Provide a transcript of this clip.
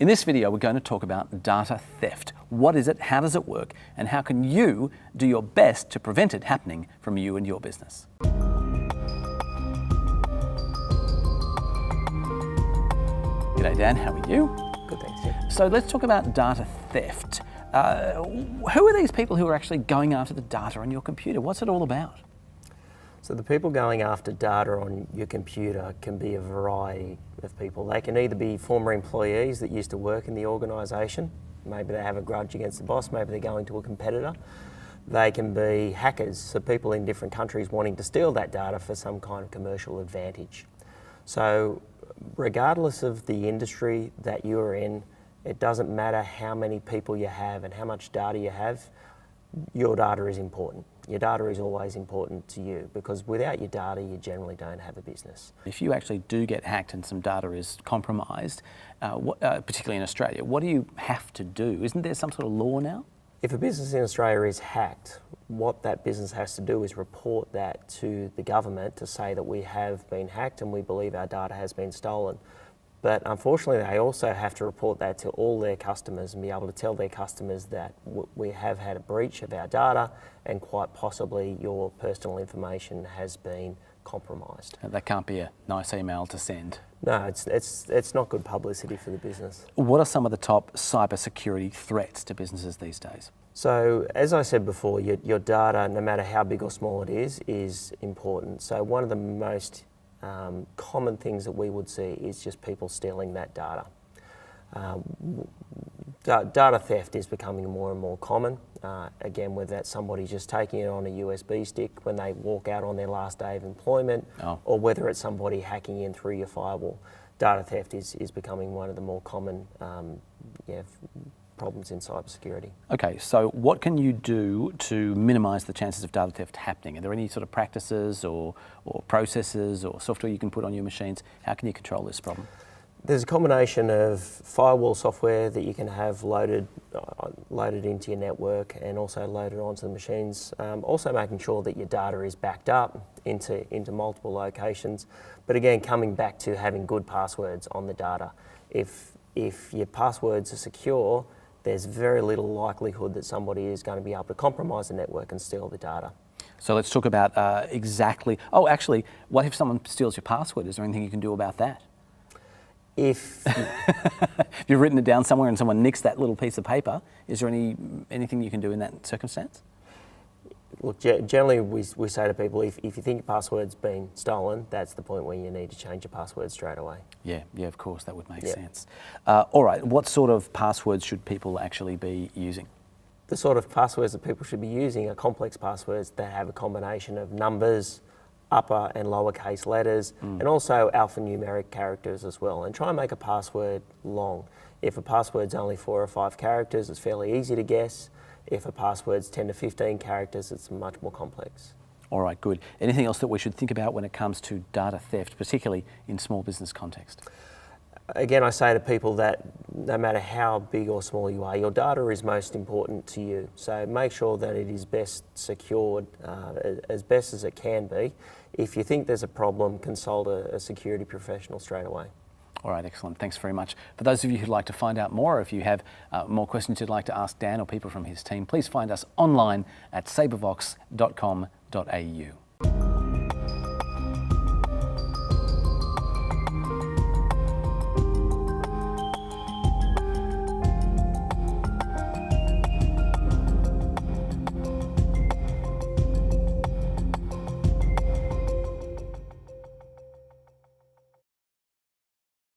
In this video, we're going to talk about data theft. What is it, how does it work, and how can you do your best to prevent it happening from you and your business? G'day Dan, how are you? Good, thanks, Jim. So let's talk about data theft. Who are these people who are actually going after the data on your computer? What's it all about? So the people going after data on your computer can be a variety of people. They can either be former employees that used to work in the organisation. Maybe they have a grudge against the boss, maybe they're going to a competitor. They can be hackers, so people in different countries wanting to steal that data for some kind of commercial advantage. So regardless of the industry that you're in, it doesn't matter how many people you have and how much data you have, your data is important. Your data is always important to you because without your data, you generally don't have a business. If you actually do get hacked and some data is compromised, particularly in Australia, what do you have to do? Isn't there some sort of law now? If a business in Australia is hacked, what that business has to do is report that to the government to say that we have been hacked and we believe our data has been stolen. But unfortunately, they also have to report that to all their customers and be able to tell their customers that we have had a breach of our data and quite possibly your personal information has been compromised. That can't be a nice email to send. No, it's not good publicity for the business. What are some of the top cybersecurity threats to businesses these days? So, as I said before, your data, no matter how big or small it is important. So one of the most common things that we would see is just people stealing that data. Data theft is becoming more and more common. Again, whether that's somebody just taking it on a USB stick when they walk out on their last day of employment, or whether it's somebody hacking in through your firewall. Data theft is becoming one of the more common problems in cybersecurity. Okay, so what can you do to minimise the chances of data theft happening? Are there any sort of practices or processes or software you can put on your machines? How can you control this problem? There's a combination of firewall software that you can have loaded into your network and also loaded onto the machines. Also making sure that your data is backed up into multiple locations. But again, coming back to having good passwords on the data. If your passwords are secure, there's very little likelihood that somebody is going to be able to compromise the network and steal the data. So let's talk about actually, what if someone steals your password? Is there anything you can do about that? If you've written it down somewhere and someone nicks that little piece of paper, is there anything you can do in that circumstance? Look, generally we say to people, if you think your password's been stolen, that's the point where you need to change your password straight away. Yeah, of course, that would make sense. All right, what sort of passwords should people actually be using? The sort of passwords that people should be using are complex passwords that have a combination of numbers, upper and lowercase letters, and also alphanumeric characters as well. And try and make a password long. If a password's only 4 or 5 characters, it's fairly easy to guess. If a password's 10 to 15 characters, it's much more complex. All right, good. Anything else that we should think about when it comes to data theft, particularly in small business context? Again, I say to people that no matter how big or small you are, your data is most important to you. So make sure that it is best secured as best as it can be. If you think there's a problem, consult a security professional straight away. All right, excellent. Thanks very much. For those of you who'd like to find out more, or if you have more questions you'd like to ask Dan or people from his team, please find us online at SaberVox.com.au.